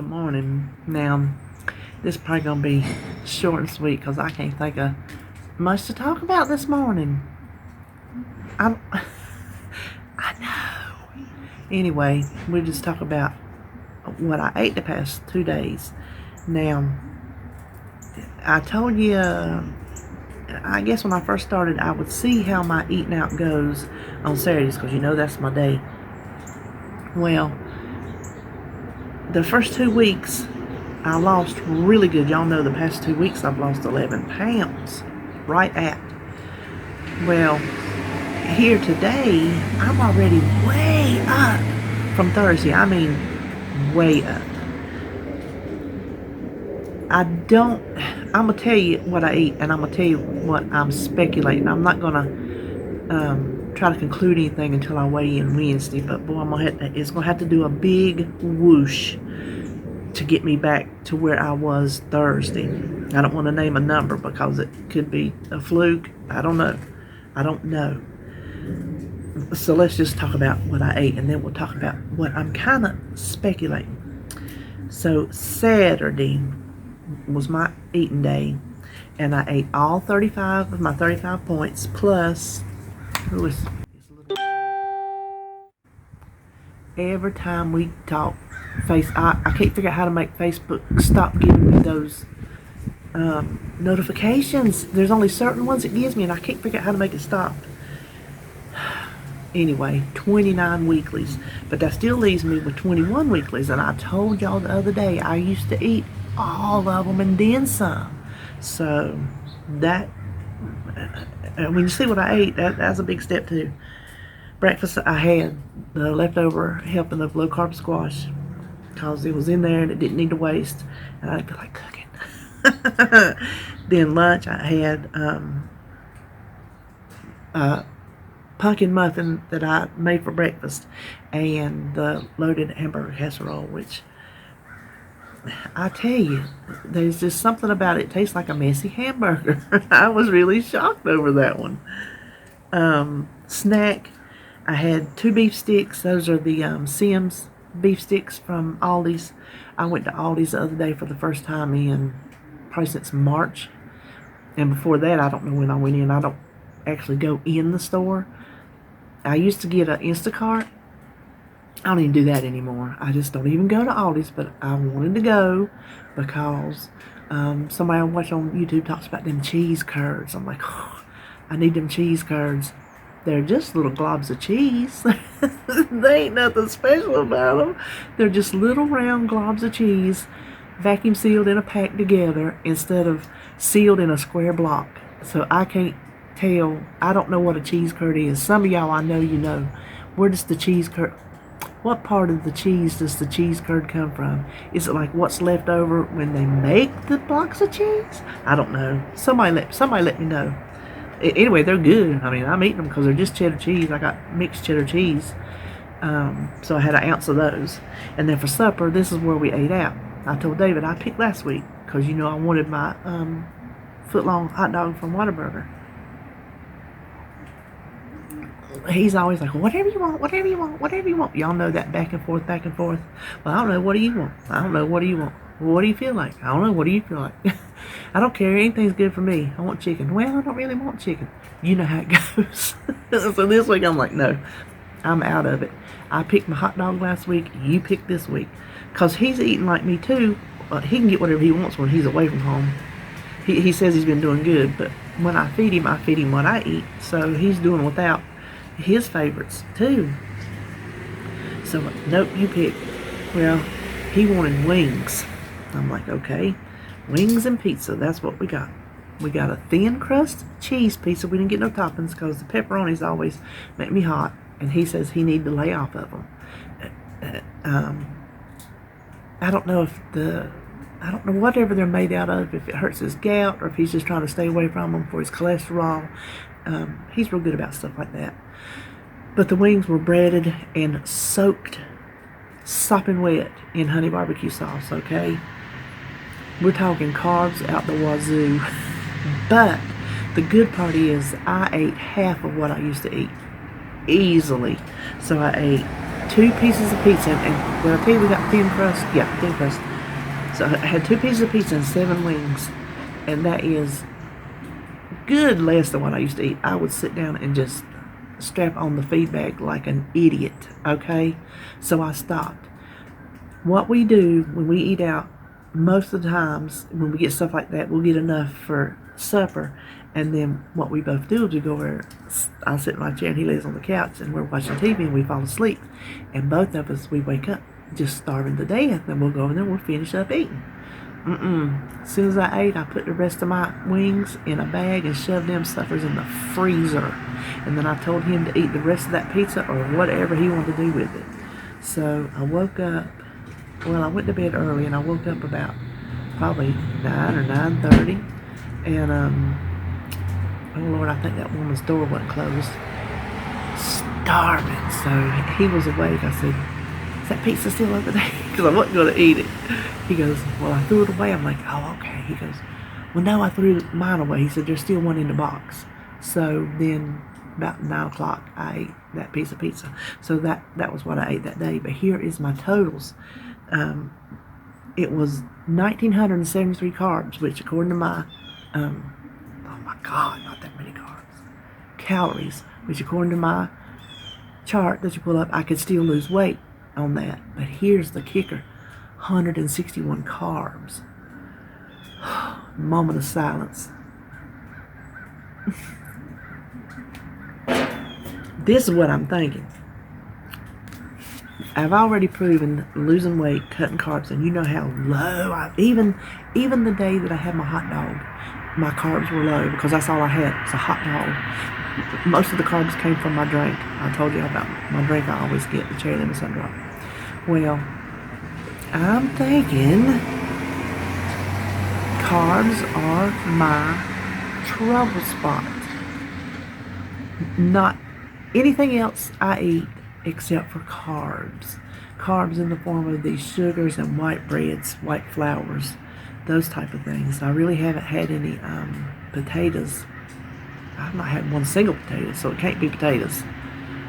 Good morning. Now, this is probably going to be short and sweet because I can't think of much to talk about this morning. I know. Anyway, we'll just talk about what I ate the past 2 days. Now, I told you, I guess when I first started, I would see how my eating out goes on Saturdays because that's my day. Well, the first 2 weeks, I lost really good. Y'all know the past 2 weeks I've lost 11 pounds. Right at. Well, here today, I'm already way up from Thursday. I mean, way up. I'm going to tell you what I eat, and I'm going to tell you what I'm speculating. I'm not going to try to conclude anything until I weigh in Wednesday, but boy, it's going to have to do a big whoosh to get me back to where I was Thursday. I don't want to name a number because it could be a fluke. I don't know. So let's just talk about what I ate, and then we'll talk about what I'm kind of speculating. So Saturday was my eating day, and I ate all 35 of my 35 points plus every time we talk I can't figure out how to make Facebook stop giving me those notifications. There's only certain ones it gives me, and I can't figure out how to make it stop. Anyway, 29 weeklies, but that still leaves me with 21 weeklies, and I told y'all the other day I used to eat all of them and then some. So that when you see what I ate, that's a big step too. Breakfast, I had the leftover helping of low carb squash because it was in there and it didn't need to waste, and I didn't feel like cooking. Then lunch, I had pumpkin muffin that I made for breakfast and the loaded hamburger casserole, which I tell you, there's just something about it. It tastes like a messy hamburger. I was really shocked over that one. Snack, I had 2 beef sticks. Those are the Sims beef sticks from Aldi's. I went to Aldi's the other day for the first time in probably since March. And before that, I don't know when I went in. I don't actually go in the store. I used to get an Instacart. I don't even do that anymore. I just don't even go to Aldi's, but I wanted to go because somebody I watch on YouTube talks about them cheese curds. I'm like, oh, I need them cheese curds. They're just little globs of cheese. They ain't nothing special about them. They're just little round globs of cheese, vacuum sealed in a pack together instead of sealed in a square block. So I can't tell. I don't know what a cheese curd is. Some of y'all I know you know. Where does the cheese curd... What part of the cheese does the cheese curd come from? Is it like what's left over when they make the blocks of cheese? I don't know. Somebody let me know. Anyway, they're good. I mean, I'm eating them because they're just cheddar cheese. I got mixed cheddar cheese. So I had an ounce of those. And then for supper, this is where we ate out. I told David I picked last week because, I wanted my foot-long hot dog from Whataburger. He's always like, whatever you want, whatever you want, whatever you want. Y'all know that back and forth, back and forth. Well, I don't know. What do you want? I don't know. What do you want? What do you feel like? I don't know. What do you feel like? I don't care. Anything's good for me. I want chicken. Well, I don't really want chicken. You know how it goes. So this week I'm like, no, I'm out of it. I picked my hot dog last week. You picked this week. Because he's eating like me too. He can get whatever he wants when he's away from home. He says he's been doing good. But when I feed him what I eat. So he's doing without his favorites too. So nope, you pick. Well, he wanted wings. I'm like, okay, wings and pizza. That's what we got. We got a thin crust cheese pizza. We didn't get no toppings because the pepperonis always make me hot, and he says he need to lay off of them. I don't know whatever they're made out of, if it hurts his gout or if he's just trying to stay away from them for his cholesterol. He's real good about stuff like that. But the wings were breaded and soaked, sopping wet in honey barbecue sauce, okay? We're talking carbs out the wazoo. But the good part is I ate half of what I used to eat. Easily. So I ate 2 pieces of pizza, and when I tell you we got thin crust, yeah, thin crust. So I had 2 pieces of pizza and 7 wings, and that is good less than what I used to eat. I would sit down and just strap on the feed bag like an idiot, okay? So I stopped. What we do when we eat out, most of the times when we get stuff like that, we'll get enough for supper, and then what we both do is we go over, I sit in my chair and he lays on the couch, and we're watching TV and we fall asleep, and both of us, we wake up just starving to death, and we'll go over there and we'll finish up eating. As soon as I ate, I put the rest of my wings in a bag and shoved them suffers in the freezer. And then I told him to eat the rest of that pizza or whatever he wanted to do with it. So I woke up, well, I went to bed early, and I woke up about probably 9 or 9:30. And, oh Lord, I think that woman's door wasn't closed. Starving. So he was awake. I said, "Is that pizza still over there?" Because I wasn't going to eat it. He goes, "Well, I threw it away." I'm like, "Oh, okay." He goes, "Well, no, I threw mine away." He said, "There's still one in the box." So then about 9 o'clock, I ate that piece of pizza. So that was what I ate that day. But here is my totals. It was 1,973 carbs, which according to my, oh my God, not that many carbs. Calories, which according to my chart that you pull up, I could still lose weight on that. But here's the kicker: 161 carbs. Moment of silence. This is what I'm thinking. I've already proven losing weight, cutting carbs, and you know how low even the day that I had my hot dog, my carbs were low because that's all I had was a hot dog. Most of the carbs came from my drink. I told you about my drink I always get, the cherry lemon sun drop. Well, I'm thinking carbs are my trouble spot. Not anything else I eat except for carbs. Carbs in the form of these sugars and white breads, white flours, those type of things. I really haven't had any potatoes. I've not had one single potato, so it can't be potatoes.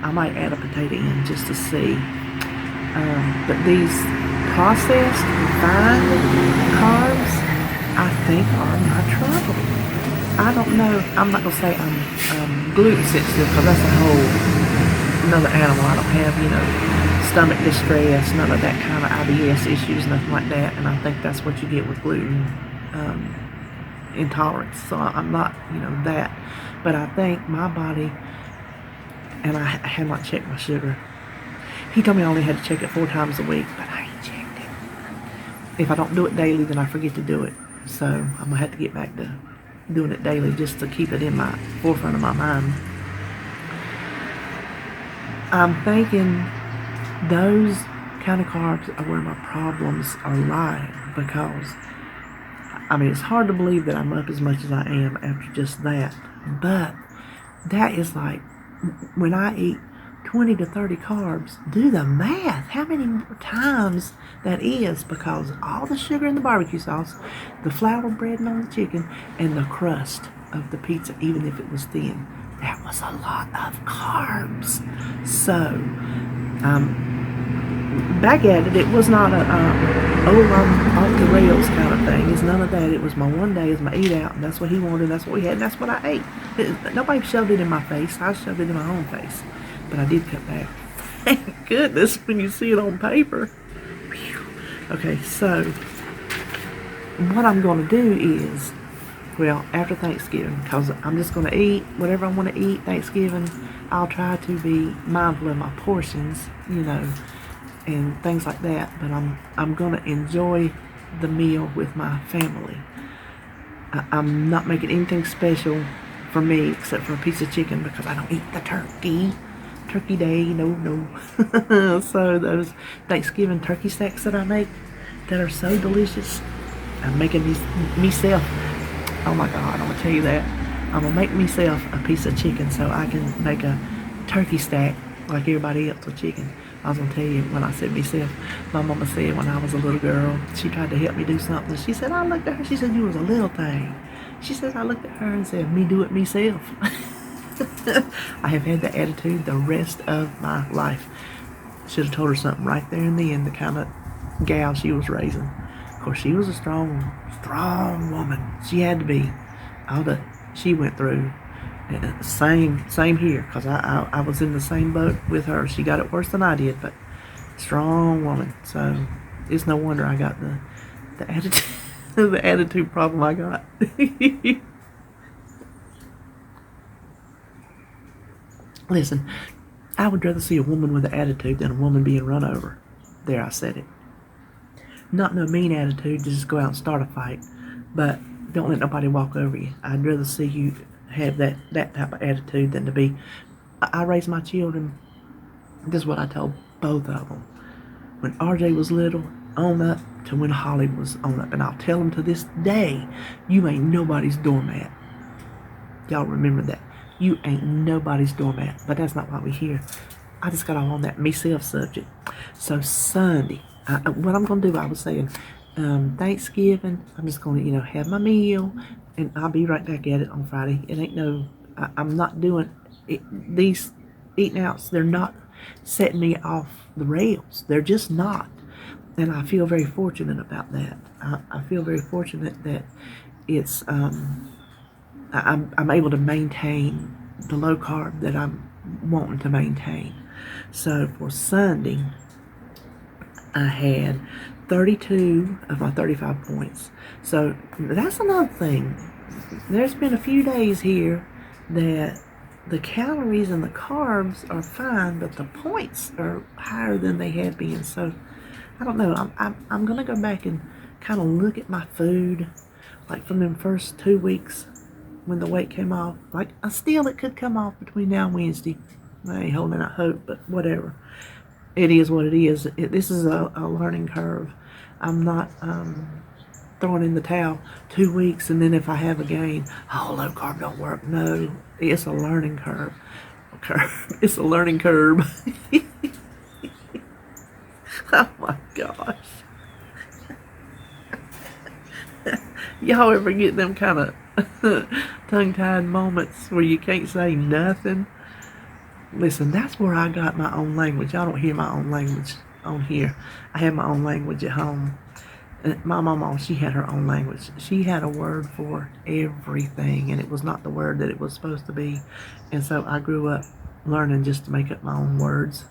I might add a potato in just to see. But these processed, refined carbs, I think are my trouble. I don't know. I'm not going to say I'm gluten sensitive because that's a whole another animal. I don't have, stomach distress, none of that kind of IBS issues, nothing like that. And I think that's what you get with gluten intolerance. So I'm not, that. But I think my body, and I have not checked my sugar. He told me I only had to check it 4 times a week, but I ain't checked it. If I don't do it daily, then I forget to do it. So I'm going to have to get back to doing it daily just to keep it in my forefront of my mind. I'm thinking those kind of carbs are where my problems are lying, because it's hard to believe that I'm up as much as I am after just that. But that is like, when I eat 20 to 30 carbs, do the math, how many more times that is, because all the sugar in the barbecue sauce, the flour bread on the chicken, and the crust of the pizza, even if it was thin, that was a lot of carbs. So, back at it, it was not I'm off the rails kind of thing. It's none of that. It was my one day, it's my eat out, and that's what he wanted, that's what we had, and that's what I ate. Nobody shoved it in my face. I shoved it in my own face. But I did cut back. Thank goodness when you see it on paper. Whew. Okay, so what I'm going to do is, after Thanksgiving, because I'm just going to eat whatever I want to eat Thanksgiving, I'll try to be mindful of my portions, and things like that. But I'm going to enjoy the meal with my family. I'm not making anything special for me except for a piece of chicken, because I don't eat the turkey. Turkey day, no. So those Thanksgiving turkey stacks that I make that are so delicious, I'm making these myself. Oh my God, I'm gonna tell you that. I'm gonna make myself a piece of chicken so I can make a turkey stack like everybody else with chicken. I was gonna tell you, when I said myself, my mama said when I was a little girl, she tried to help me do something. She said, I looked at her, she said, you was a little thing. She said, I looked at her and said, me do it myself. I have had that attitude the rest of my life. Should have told her something right there and then, the kind of gal she was raising. Of course, she was a strong woman. She had to be. All that she went through. Same here, because I was in the same boat with her. She got it worse than I did, but strong woman. So it's no wonder I got the attitude the attitude problem I got. Listen, I would rather see a woman with an attitude than a woman being run over. There, I said it. Not no mean attitude to just go out and start a fight, but don't let nobody walk over you. I'd rather see you have that type of attitude than to be. I raised my children. This is what I told both of them. When RJ was little, on up to when Holly was on up. And I'll tell them to this day, you ain't nobody's doormat. Y'all remember that. You ain't nobody's doormat. But that's not why we're here. I just got on that myself subject. So Sunday, what I'm going to do, I was saying, Thanksgiving, I'm just going to, have my meal, and I'll be right back at it on Friday. It ain't I'm not doing it. These eating outs, they're not setting me off the rails. They're just not. And I feel very fortunate about that. I feel very fortunate that it's, I'm able to maintain the low carb that I'm wanting to maintain. So for Sunday, I had 32 of my 35 points. So that's another thing. There's been a few days here that the calories and the carbs are fine, but the points are higher than they had been. So I don't know. I'm gonna go back and kind of look at my food, like from them first 2 weeks when the weight came off. Like it could come off between now and Wednesday. I ain't holding out hope, but whatever. It is what it is. This is a learning curve. I'm not throwing in the towel 2 weeks and then if I have a gain, low carb don't work. No, it's a learning curve. It's a learning curve. Oh my gosh. Y'all ever get them kind of tongue-tied moments where you can't say nothing? Listen, that's where I got my own language. Y'all don't hear my own language on here. I have my own language at home. My mama, she had her own language. She had a word for everything, and it was not the word that it was supposed to be. And so I grew up learning just to make up my own words.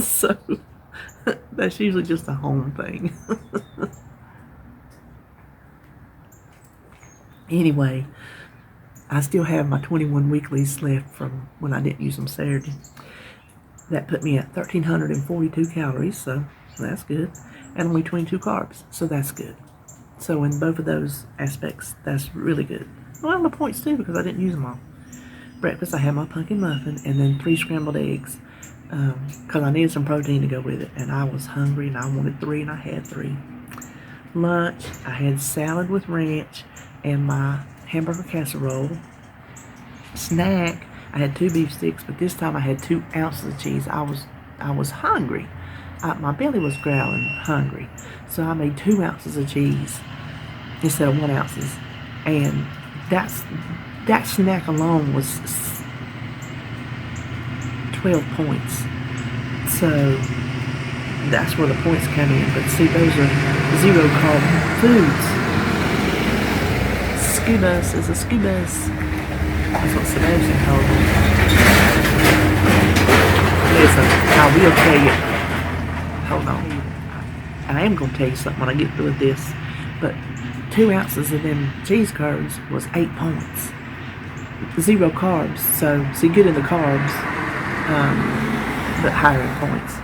So that's usually just a home thing. Anyway, I still have my 21 weeklies left from when I didn't use them Saturday. That put me at 1,342 calories, so that's good. And only 22 carbs, so that's good. So in both of those aspects, that's really good. Well, the points too, because I didn't use them all. Breakfast, I had my pumpkin muffin and then 3 scrambled eggs, because I needed some protein to go with it. And I was hungry and I wanted 3 and I had 3. Lunch, I had salad with ranch and my hamburger casserole. Snack, I had 2 beef sticks, but this time I had 2 ounces of cheese. I was hungry. My belly was growling hungry. So I made 2 ounces of cheese instead of 1 ounce. And that snack alone was 12 points. So that's where the points come in. But see, those are 0 carb foods. Scubas is a scubas. That's what Sebastian told me. Listen, I will tell you. Hold on. I am going to tell you something when I get through with this. But 2 ounces of them cheese curds was 8 points. 0 carbs. So good in the carbs, but higher in points.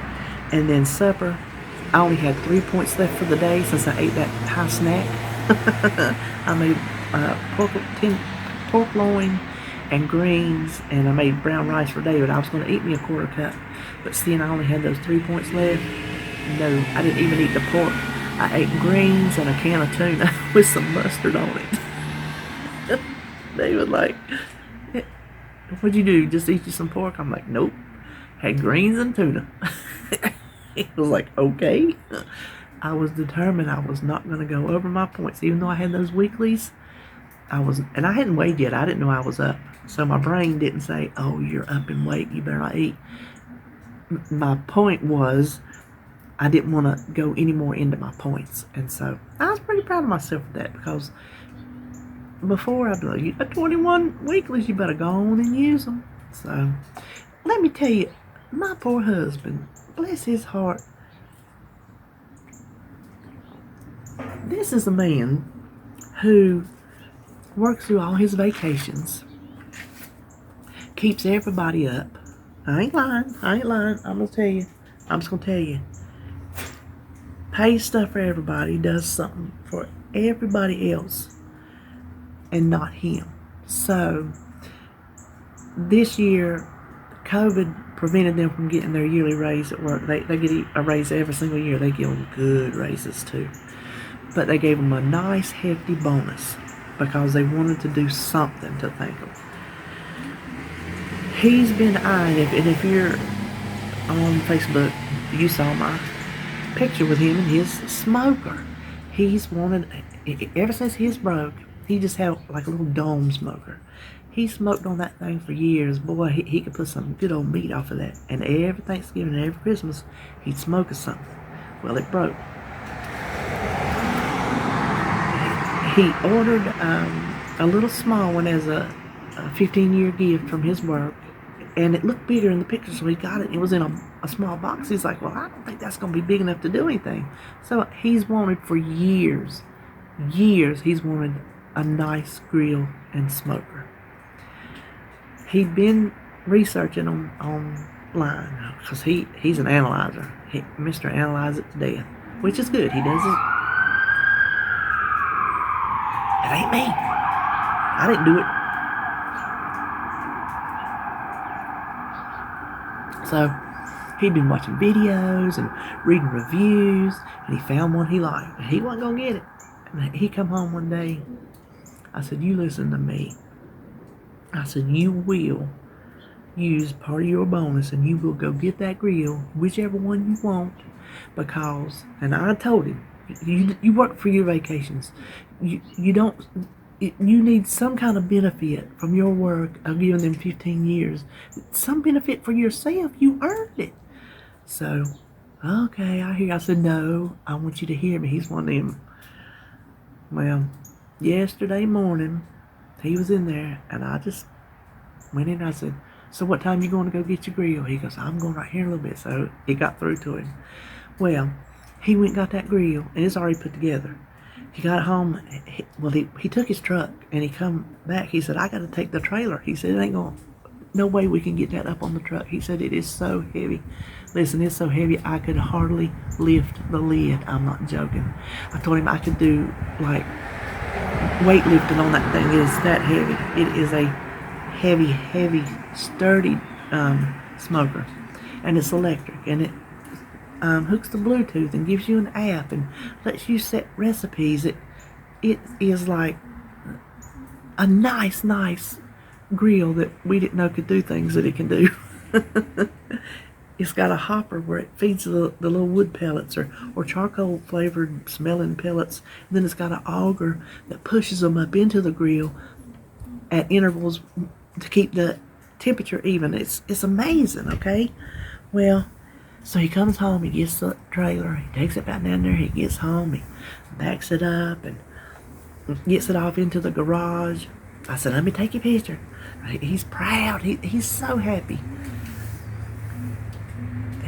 And then supper, I only had 3 points left for the day since I ate that high snack. I made pork loin and greens, and I made brown rice for David. I was going to eat me a quarter cup, but seeing I only had those 3 points left, no, I didn't even eat the pork. I ate greens and a can of tuna with some mustard on it. They were like, what'd you do, just eat you some pork? I'm like, nope, had greens and tuna. It was like, okay. I was determined I was not going to go over my points, even though I had those weeklies. And I hadn't weighed yet. I didn't know I was up. So my brain didn't say, oh, you're up in weight, you better not eat. my point was I didn't want to go any more into my points. And so I was pretty proud of myself for that, because before I'd be like, you got 21 weeklies, you better go on and use them. So let me tell you, my poor husband, bless his heart, this is a man who works through all his vacations, keeps everybody up. I ain't lying. I'm gonna tell you. I'm just gonna tell you. Pays stuff for everybody, does something for everybody else, and not him. So this year, COVID prevented them from getting their yearly raise at work. They get a raise every single year. They give them good raises too. But they gave them a nice hefty bonus because they wanted to do something to thank them. He's been eyeing, and if you're on Facebook, you saw my picture with him and his smoker. He's wanted, ever since his broke, he just had like a little dome smoker. He smoked on that thing for years. Boy, he could put some good old meat off of that. And every Thanksgiving and every Christmas, he'd smoke something. Well, it broke. He ordered a little small one as a 15-year gift from his work, and it looked bigger in the picture, so he got it. It was in a small box. He's like, well, I don't think that's going to be big enough to do anything. So he's wanted for years, he's wanted a nice grill and smoker. He'd been researching online, because he's an analyzer. Mr. Analyze it to death, which is good. He does it. It ain't me. I didn't do it. So he'd been watching videos and reading reviews, and he found one he liked. He wasn't going to get it. And he come home one day. I said, you listen to me. I said, you will use part of your bonus, and you will go get that grill, whichever one you want, because, and I told him, you work for your vacations. You don't, you need some kind of benefit from your work of giving them 15 years. Some benefit for yourself. You earned it. So, okay, I hear. I said, no, I want you to hear me. He's one of them. Well, yesterday morning, he was in there, and I just went in and I said, so what time you going to go get your grill? He goes, I'm going right here in a little bit. So it got through to him. Well, he went and got that grill, and it's already put together. He got home. He took his truck, and he come back. He said, I got to take the trailer. He said, it ain't going, no way we can get that up on the truck. He said, it is so heavy. Listen, it's so heavy I could hardly lift the lid. I'm not joking. I told him I could do like weightlifting on that thing. It is that heavy. It is a heavy, sturdy smoker, and it's electric, and it hooks to Bluetooth and gives you an app and lets you set recipes. It is like a nice grill that we didn't know could do things that it can do. It's got a hopper where it feeds the little wood pellets or charcoal flavored smelling pellets. And then it's got an auger that pushes them up into the grill at intervals to keep the temperature even. It's amazing, okay? Well, so he comes home, he gets the trailer, he takes it back down there, he gets home, he backs it up and gets it off into the garage. I said, let me take your picture. He's proud. He's so happy.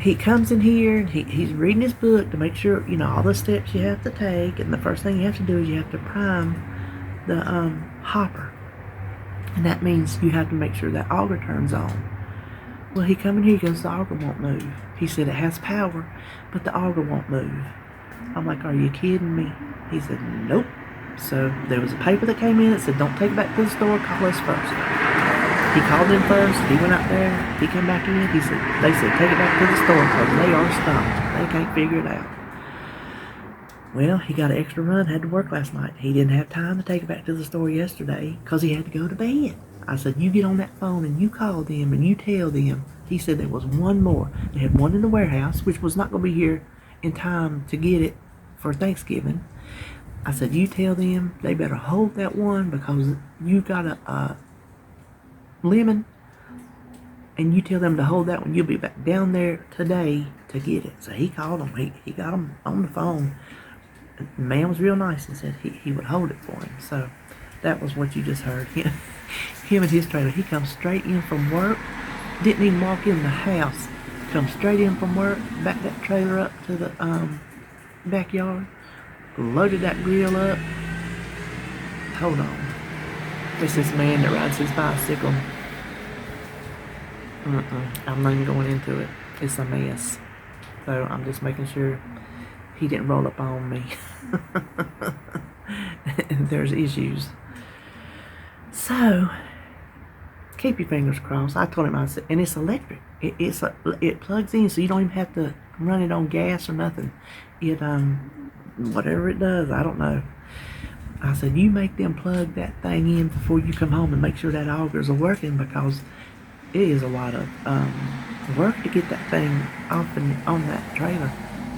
He comes in here and he's reading his book to make sure, all the steps you have to take. And the first thing you have to do is you have to prime the hopper. And that means you have to make sure that auger turns on. Well, he come in here, he goes, the auger won't move. He said it has power, but the auger won't move. I'm like, are you kidding me? He said, nope. So there was a paper that came in that said, don't take it back to the store, call us first. He called in first, he went out there, he came back in, they said, take it back to the store because they are stumped. They can't figure it out. Well, he got an extra run, had to work last night. He didn't have time to take it back to the store yesterday because he had to go to bed. I said, you get on that phone and you call them and you tell them. He said there was one more. They had one in the warehouse, which was not going to be here in time to get it for Thanksgiving. I said, you tell them they better hold that one because you got a lemon and you tell them to hold that one, you'll be back down there today to get it. So he called him. He got him on the phone. The man was real nice and said he would hold it for him. So that was what you just heard. Him and his trailer. He comes straight in from work. Didn't even walk in the house. Comes straight in from work. Backed that trailer up to the backyard. Loaded that grill up. Hold on. It's this man that rides his bicycle. I'm not even going into it. It's a mess. So I'm just making sure he didn't roll up on me. There's issues. So keep your fingers crossed. I told him, I said, and it's electric. It plugs in, so you don't even have to run it on gas or nothing. It whatever it does, I don't know. I said, you make them plug that thing in before you come home and make sure that augers are working, because it is a lot of work to get that thing off and on that trailer.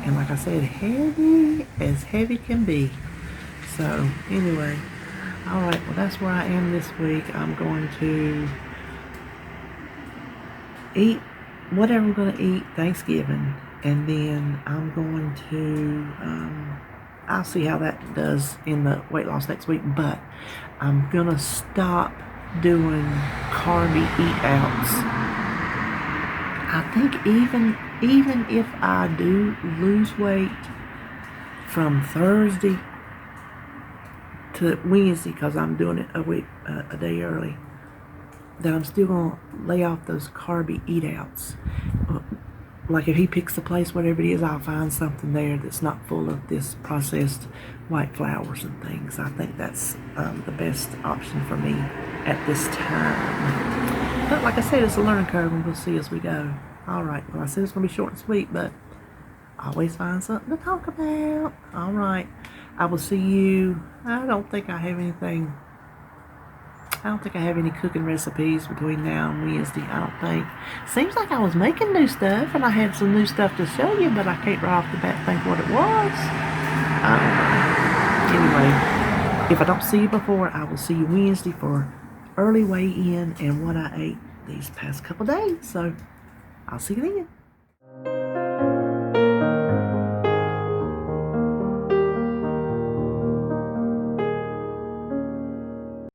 And like I said, heavy as heavy can be. So anyway, all right, well, that's where I am this week. I'm going to eat whatever I'm going to eat Thanksgiving, and then I'm going to I'll see how that does in the weight loss next week, but I'm going to stop doing carby eat outs. I think even if I do lose weight from Thursday to Wednesday, because I'm doing it a day early, that I'm still going to lay off those carby eat outs. Like if he picks the place, whatever it is, I'll find something there that's not full of this processed white flours and things. I think that's the best option for me at this time. But like I said, it's a learning curve, and we'll see as we go. All right, well, I said it's going to be short and sweet, but I always find something to talk about. All right, I will see you. I don't think I have any cooking recipes between now and Wednesday. I don't think. Seems like I was making new stuff, and I had some new stuff to show you, but I can't right off the bat think what it was. Anyway, if I don't see you before, I will see you Wednesday for early weigh-in and what I ate these past couple days. So I'll see you then.